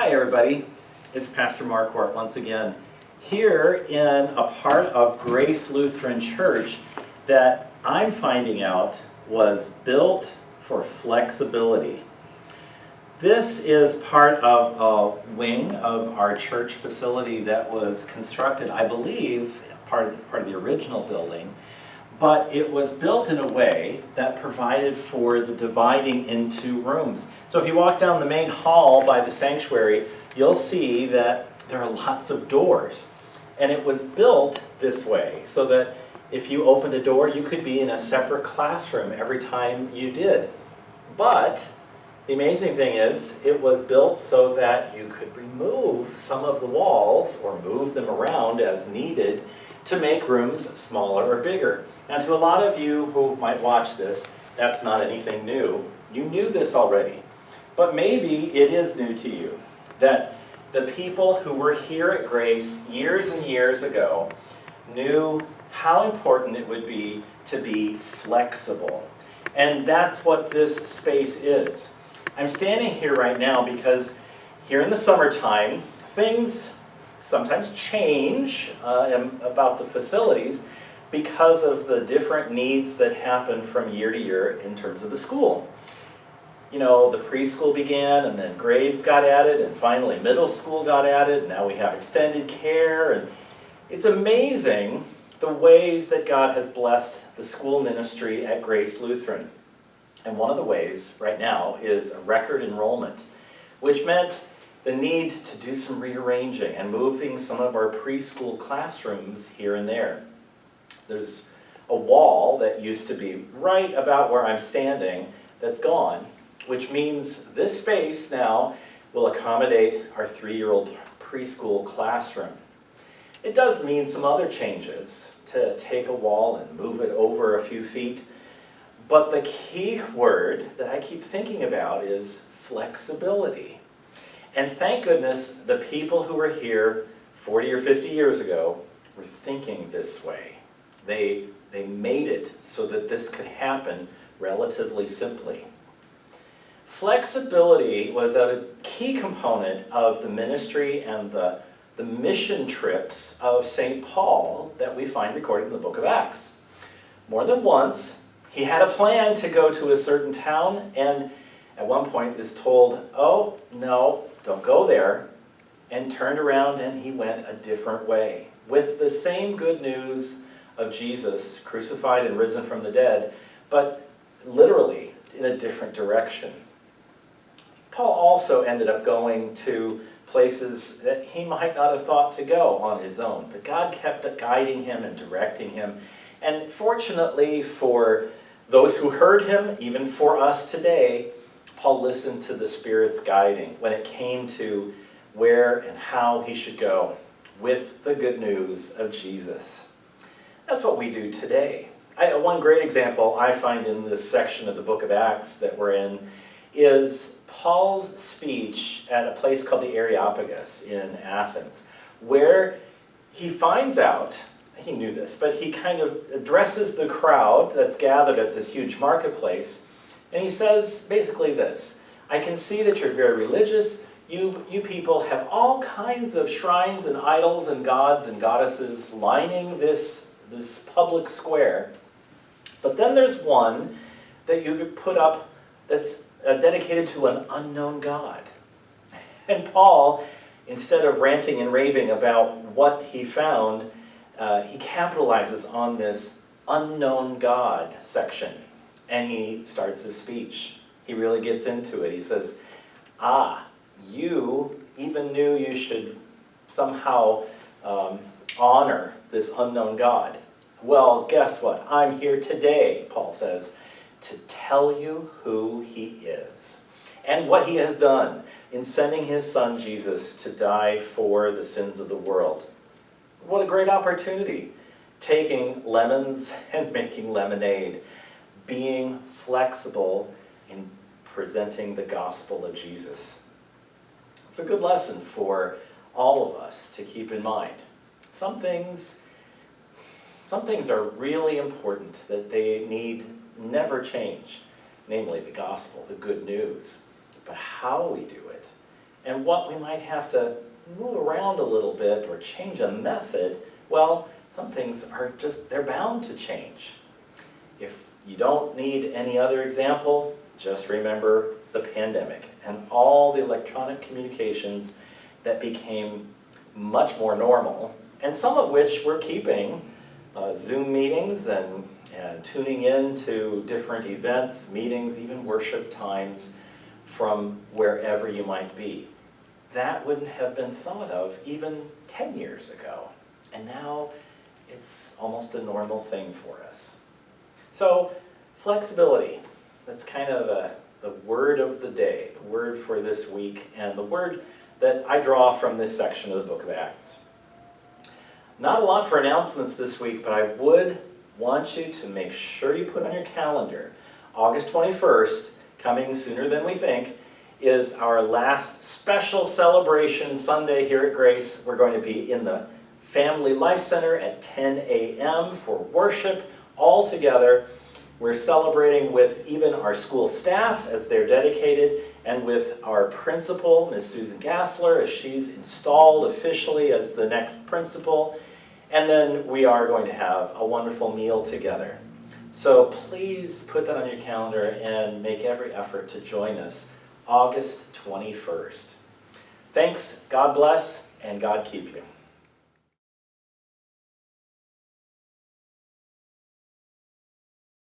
Hi everybody, it's Pastor Mark Hort once again, here in a part of Grace Lutheran Church that I'm finding out was built for flexibility. This is part of a wing of our church facility that was constructed, I believe, part of the original building, but it was built in a way that provided for the dividing into rooms. So if you walk down the main hall by the sanctuary, you'll see that there are lots of doors. And it was built this way so that if you opened a door, you could be in a separate classroom every time you did. But the amazing thing is, it was built so that you could remove some of the walls or move them around as needed to make rooms smaller or bigger. Now, to a lot of you who might watch this, that's not anything new. You knew this already. But maybe it is new to you that the people who were here at Grace years and years ago knew how important it would be to be flexible. And that's what this space is. I'm standing here right now because here in the summertime, things sometimes change about the facilities because of the different needs that happen from year to year in terms of the school. You know, the preschool began, and then grades got added, and finally middle school got added, and now we have extended care, and it's amazing the ways that God has blessed the school ministry at Grace Lutheran. And one of the ways right now is a record enrollment, which meant the need to do some rearranging and moving some of our preschool classrooms here and there. There's a wall that used to be right about where I'm standing that's gone, which means this space now will accommodate our 3-year-old preschool classroom. It does mean some other changes to take a wall and move it over a few feet, but the key word that I keep thinking about is flexibility. And thank goodness the people who were here 40 or 50 years ago were thinking this way. They made it so that this could happen relatively simply. Flexibility was a key component of the ministry and the mission trips of St. Paul that we find recorded in the book of Acts. More than once, he had a plan to go to a certain town, and at one point is told, oh, no, don't go there, and turned around and he went a different way, with the same good news of Jesus crucified and risen from the dead, but literally in a different direction. Paul also ended up going to places that he might not have thought to go on his own, but God kept guiding him and directing him. And fortunately for those who heard him, even for us today, Paul listened to the Spirit's guiding when it came to where and how he should go with the good news of Jesus. That's what we do today. One great example I find in this section of the book of Acts that we're in is Paul's speech at a place called the Areopagus in Athens, where he finds out, he knew this, but he kind of addresses the crowd that's gathered at this huge marketplace, and he says basically this: I can see that you're very religious. You people have all kinds of shrines and idols and gods and goddesses lining this public square. But then there's one that you've put up that's dedicated to an unknown God. And Paul, instead of ranting and raving about what he found, he capitalizes on this unknown God section. And he starts his speech. He really gets into it. He says, you even knew you should somehow honor this unknown God. Well, guess what? I'm here today, Paul says, to tell you who he is and what he has done in sending his son Jesus to die for the sins of the world. What a great opportunity, taking lemons and making lemonade, being flexible in presenting the gospel of Jesus. It's a good lesson for all of us to keep in mind. Some things are really important that they need never change, namely the gospel, the good news. But how we do it and what we might have to move around a little bit or change a method, well, some things are just, they're bound to change. If you don't need any other example, just remember the pandemic and all the electronic communications that became much more normal, and some of which we're keeping, Zoom meetings and tuning in to different events, meetings, even worship times from wherever you might be. That wouldn't have been thought of even 10 years ago, and now it's almost a normal thing for us. So, flexibility, that's kind of the word of the day, the word for this week, and the word that I draw from this section of the book of Acts. Not a lot for announcements this week, but I would want you to make sure you put on your calendar, August 21st, coming sooner than we think, is our last special celebration Sunday here at Grace. We're going to be in the Family Life Center at 10 a.m. for worship all together. We're celebrating with even our school staff as they're dedicated, and with our principal, Ms. Susan Gassler, as she's installed officially as the next principal. And then we are going to have a wonderful meal together. So please put that on your calendar and make every effort to join us August 21st. Thanks, God bless, and God keep you.